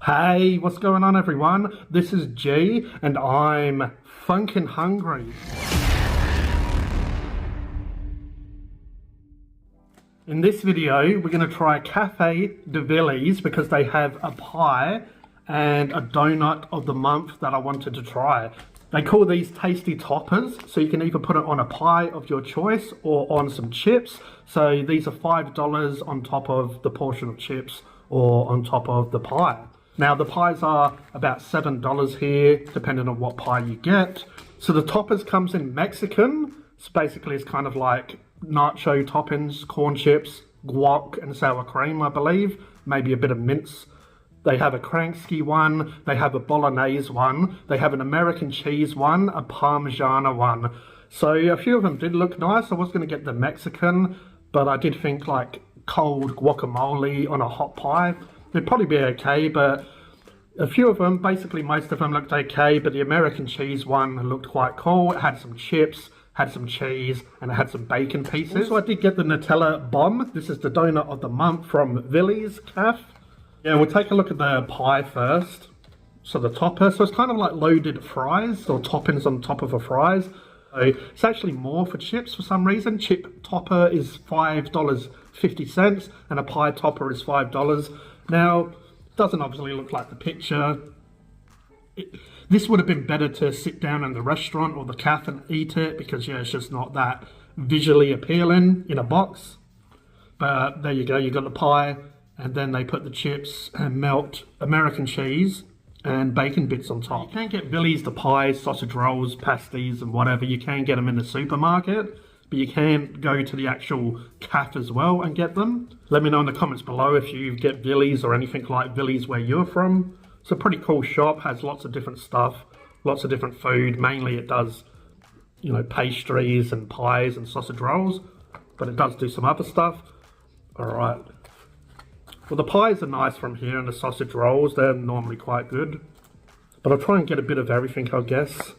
Hey, what's going on everyone? This is G and I'm funkin' hungry. In this video, we're going to try Cafe de Vilis because they have a pie and a donut of the month that I wanted to try. They call these tasty toppers, so you can either put it on a pie of your choice or on some chips. So these are $5 on top of the portion of chips or on top of the pie. Now the pies are about $7 here, depending on what pie you get. So the toppers comes in Mexican. So basically it's kind of like nacho toppings, corn chips, guac and sour cream, I believe. Maybe a bit of mince. They have a Kransky one, they have a Bolognese one, they have an American cheese one, a Parmigiana one. So a few of them did look nice. I was going to get the Mexican, but I did think like cold guacamole on a hot pie. It'd probably be okay, but a few of them, basically most of them looked okay, but the American cheese one looked quite cool. It had some chips, had some cheese, and it had some bacon pieces. So I did get the Nutella bomb. This is the donut of the month from Vilis Caf. Yeah, we'll take a look at the pie first. So the topper, so it's kind of like loaded fries or toppings on top of a fries. So it's actually more for chips for some reason. Chip topper is $5.50 and a pie topper is $5. Now, it doesn't obviously look like the picture. This would have been better to sit down in the restaurant or the cafe and eat it because, yeah, it's just not that visually appealing in a box. But there you go, you got the pie, and then they put the chips and melt American cheese and bacon bits on top. You can get Vilis, the pies, sausage rolls, pasties and whatever. You can get them in the supermarket. But you can go to the actual cafe as well and get them. Let me know in the comments below if you get Vilis or anything like Vilis where you're from. It's a pretty cool shop, has lots of different stuff, lots of different food. Mainly it does, you know, pastries and pies and sausage rolls, but it does do some other stuff. All right. Well, the pies are nice from here and the sausage rolls, they're normally quite good. But I'll try and get a bit of everything, I guess.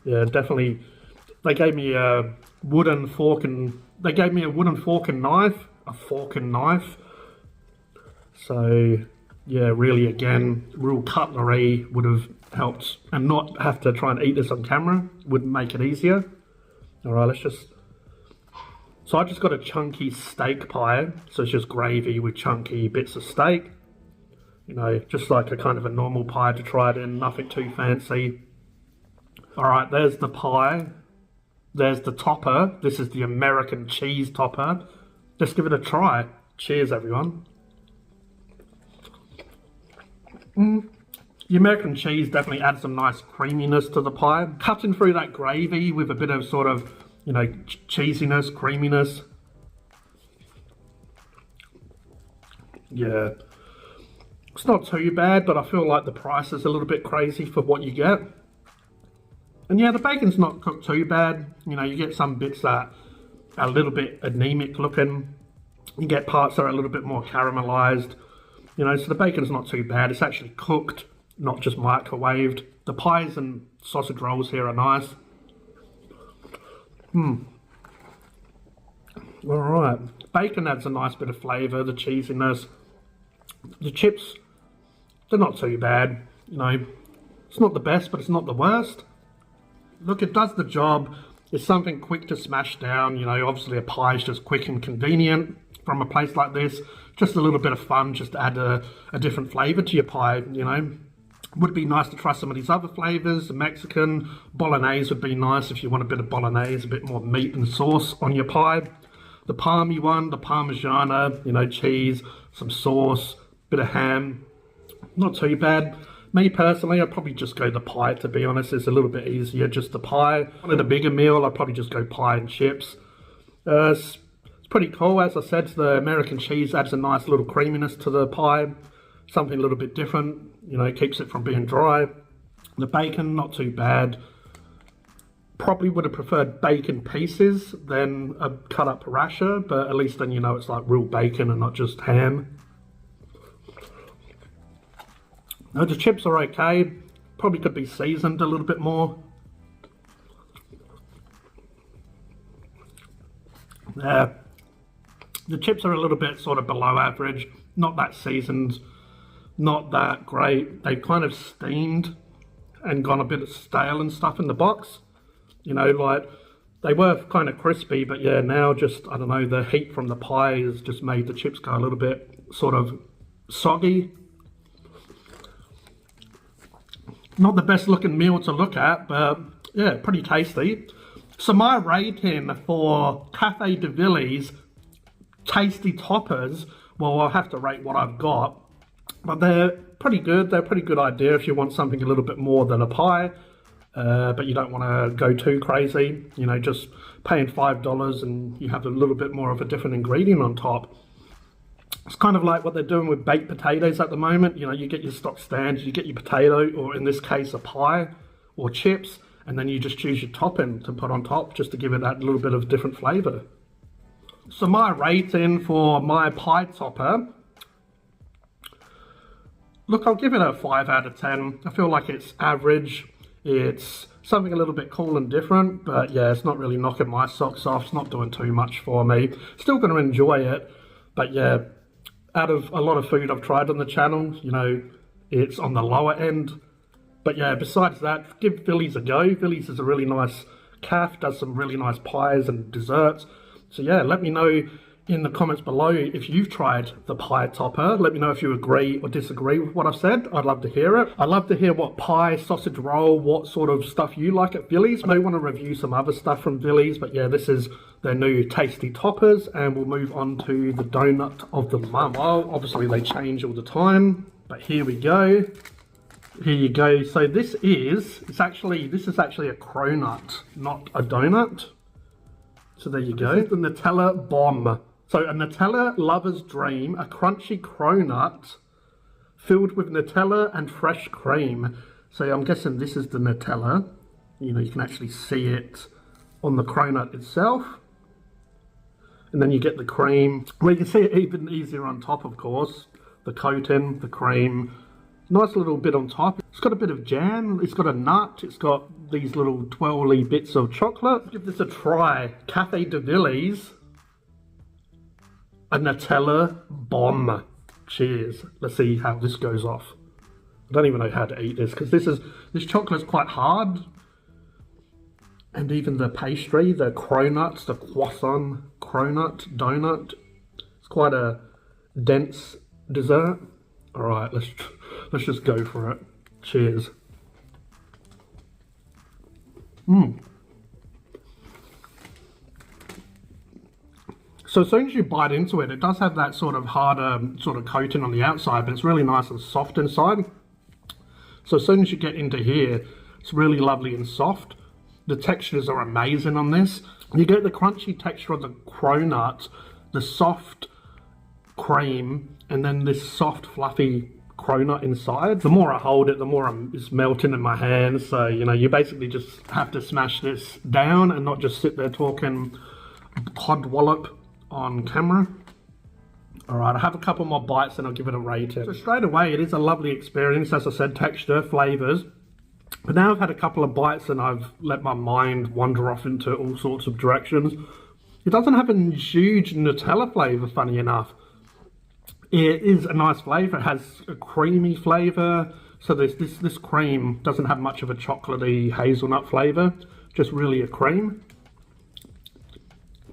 Yeah, definitely. They gave me a wooden fork and knife, a fork and knife. So yeah, really again, real cutlery would have helped, and not have to try and eat this on camera would make it easier. All right, so I just got a chunky steak pie. So it's just gravy with chunky bits of steak. You know, just like a kind of a normal pie to try it in, nothing too fancy. All right, there's the pie. There's the topper. This is the American cheese topper. Let's give it a try. Cheers, everyone. The American cheese definitely adds some nice creaminess to the pie. Cutting through that gravy with a bit of sort of, you know, cheesiness, creaminess. Yeah. It's not too bad, but I feel like the price is a little bit crazy for what you get. And yeah, the bacon's not cooked too bad. You know, you get some bits that are a little bit anemic looking. You get parts that are a little bit more caramelized. You know, so the bacon's not too bad. It's actually cooked, not just microwaved. The pies and sausage rolls here are nice. All right. Bacon adds a nice bit of flavor, the cheesiness. The chips, they're not too bad. You know, it's not the best, but it's not the worst. Look, it does the job. It's something quick to smash down. You know, obviously a pie is just quick and convenient from a place like this. Just a little bit of fun, just to add a different flavour to your pie, you know. Would be nice to try some of these other flavours. The Mexican, Bolognese would be nice if you want a bit of Bolognese, a bit more meat and sauce on your pie. The Parmy one, the Parmigiana, you know, cheese, some sauce, bit of ham. Not too bad. Me personally, I'd probably just go the pie, to be honest. It's a little bit easier, just the pie. Wanted a bigger meal, I'd probably just go pie and chips. It's pretty cool. As I said, the American cheese adds a nice little creaminess to the pie. Something a little bit different, you know, keeps it from being dry. The bacon, not too bad. Probably would have preferred bacon pieces than a cut up rasher, but at least then you know it's like real bacon and not just ham. No, the chips are okay. Probably could be seasoned a little bit more. The chips are a little bit sort of below average, not that seasoned. not that great. They kind of steamed and gone a bit stale and stuff in the box. You know, like, they were kind of crispy, but yeah, now just, I don't know, the heat from the pie has just made the chips go a little bit sort of soggy. Not the best looking meal to look at, but yeah, pretty tasty. So my rating for Cafe de Vilis tasty toppers, well, I'll have to rate what I've got, but they're pretty good. They're a pretty good idea if you want something a little bit more than a pie, but you don't want to go too crazy. You know, just paying $5 and you have a little bit more of a different ingredient on top. It's kind of like what they're doing with baked potatoes at the moment. You know, you get your stock stands, you get your potato, or in this case a pie or chips, and then you just choose your topping to put on top just to give it that little bit of different flavour. So my rating for my pie topper, look, I'll give it a 5 out of 10. I feel like it's average. It's something a little bit cool and different, but yeah, it's not really knocking my socks off. It's not doing too much for me. Still going to enjoy it, but yeah, out of a lot of food I've tried on the channel, you know, it's on the lower end. But yeah, besides that, give Vilis a go. Vilis is a really nice cafe, does some really nice pies and desserts. So yeah, let me know in the comments below if you've tried the pie topper. Let me know if you agree or disagree with what I've said. I'd love to hear it. I'd love to hear what pie, sausage roll, what sort of stuff you like at Vilis. I may want to review some other stuff from Vilis, but yeah, this is their new tasty toppers, and we'll move on to the donut of the month. Well, obviously they change all the time, but here we go. Here you go. So this is actually a cronut, not a donut. So there you go. The Nutella bomb. So a Nutella lover's dream, a crunchy cronut filled with Nutella and fresh cream. So I'm guessing this is the Nutella. You know, you can actually see it on the cronut itself. And then you get the cream. Well, you can see it even easier on top, of course. The coating, the cream. Nice little bit on top. It's got a bit of jam, it's got a nut, it's got these little twirly bits of chocolate. Give this a try. Cafe de Vilis, a Nutella bomb. Cheers. Let's see how this goes off. I don't even know how to eat this because this chocolate's quite hard. And even the pastry, the cronuts, the croissant, cronut, donut, it's quite a dense dessert. All right, let's just go for it. Cheers. So as soon as you bite into it, it does have that sort of harder sort of coating on the outside, but it's really nice and soft inside. So as soon as you get into here, it's really lovely and soft. The textures are amazing on this. You get the crunchy texture of the cronut, the soft cream, and then this soft fluffy cronut inside. The more I hold it, the more it's melting in my hands. So, you know, you basically just have to smash this down and not just sit there talking cod wallop on camera. All right, I have a couple more bites and I'll give it a rating. So straight away, it is a lovely experience. As I said, texture, flavors. But now I've had a couple of bites and I've let my mind wander off into all sorts of directions. It doesn't have a huge Nutella flavor, funny enough. It is a nice flavour. It has a creamy flavour. So this cream doesn't have much of a chocolatey hazelnut flavour, just really a cream.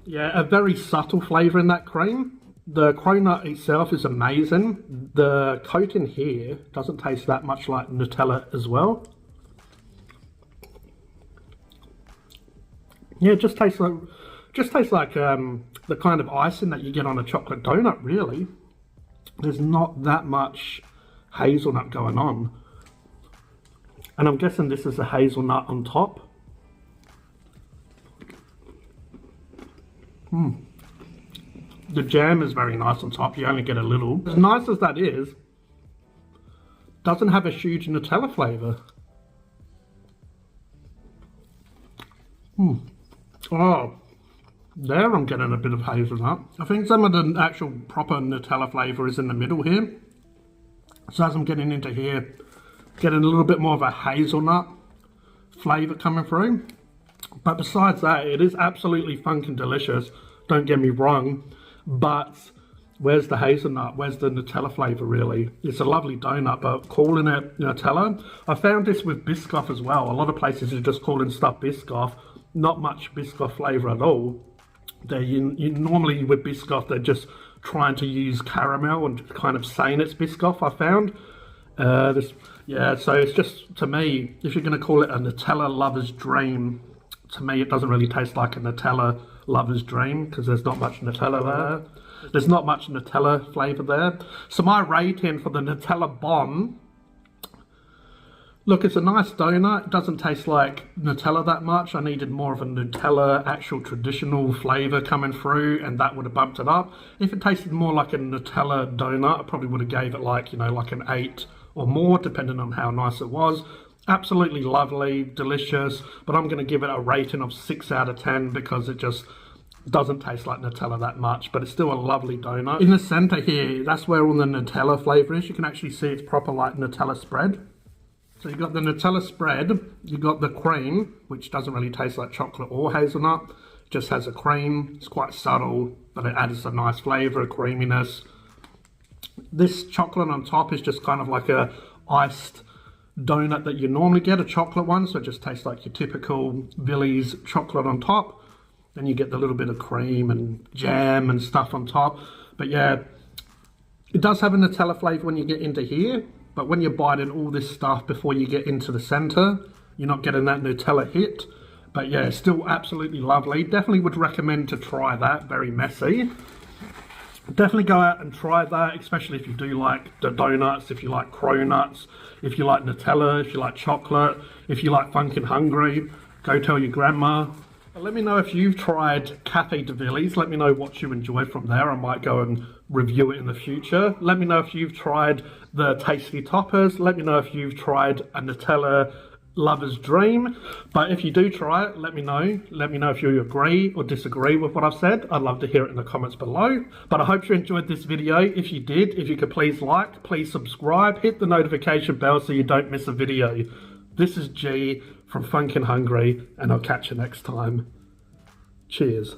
Yeah, a very subtle flavour in that cream. The cronut itself is amazing. The coating here doesn't taste that much like Nutella as well. Yeah, it just tastes like the kind of icing that you get on a chocolate donut, really. There's not that much hazelnut going on. And I'm guessing this is a hazelnut on top. The jam is very nice on top. You only get a little. As nice as that is, doesn't have a huge Nutella flavour. Oh, there I'm getting a bit of hazelnut. I think some of the actual proper Nutella flavour is in the middle here. So as I'm getting into here, getting a little bit more of a hazelnut flavour coming through. But besides that, it is absolutely Phunken delicious. Don't get me wrong. But Where's the hazelnut? Where's the Nutella flavour really? It's a lovely donut, but calling it Nutella. I found this with Biscoff as well. A lot of places are just calling stuff Biscoff. Not much Biscoff flavour at all. You normally with Biscoff, they're just trying to use caramel and kind of saying it's Biscoff, I found. So it's just, to me, if you're going to call it a Nutella lover's dream, to me it doesn't really taste like a Nutella lover's dream because there's not much Nutella there. There's not much Nutella flavour there. So my rating for the Nutella bomb, look, it's a nice donut. It doesn't taste like Nutella that much. I needed more of a Nutella actual traditional flavour coming through, and that would have bumped it up. If it tasted more like a Nutella donut, I probably would have gave it like, you know, like an 8 or more, depending on how nice it was. Absolutely lovely, delicious, but I'm going to give it a rating of 6 out of 10 because it just doesn't taste like Nutella that much, but it's still a lovely donut. In the centre here, that's where all the Nutella flavour is. You can actually see it's proper like Nutella spread. So you've got the Nutella spread, you've got the cream, which doesn't really taste like chocolate or hazelnut. It just has a cream. It's quite subtle, but it adds a nice flavour, a creaminess. This chocolate on top is just kind of like a iced donut that you normally get, a chocolate one. So it just tastes like your typical Vilis chocolate on top. Then you get the little bit of cream and jam and stuff on top. But yeah, it does have a Nutella flavour when you get into here. But when you're biting all this stuff before you get into the centre, you're not getting that Nutella hit. But yeah, still absolutely lovely. Definitely would recommend to try that. Very messy. Definitely go out and try that, especially if you do like the donuts, if you like Cronuts, if you like Nutella, if you like chocolate, if you like Phunken hungry. Go tell your grandma. Let me know if you've tried Cafe de Vilis. Let me know what you enjoyed from there. I might go and review it in the future. Let me know if you've tried the tasty toppers. Let me know if you've tried a Nutella lover's dream. But if you do try it, let me know. Let me know if you agree or disagree with what I've said. I'd love to hear it in the comments below. But I hope you enjoyed this video. If you did, if you could please like, please subscribe, hit the notification bell so you don't miss a video. This is G from Phunken Hungry, and I'll catch you next time. Cheers.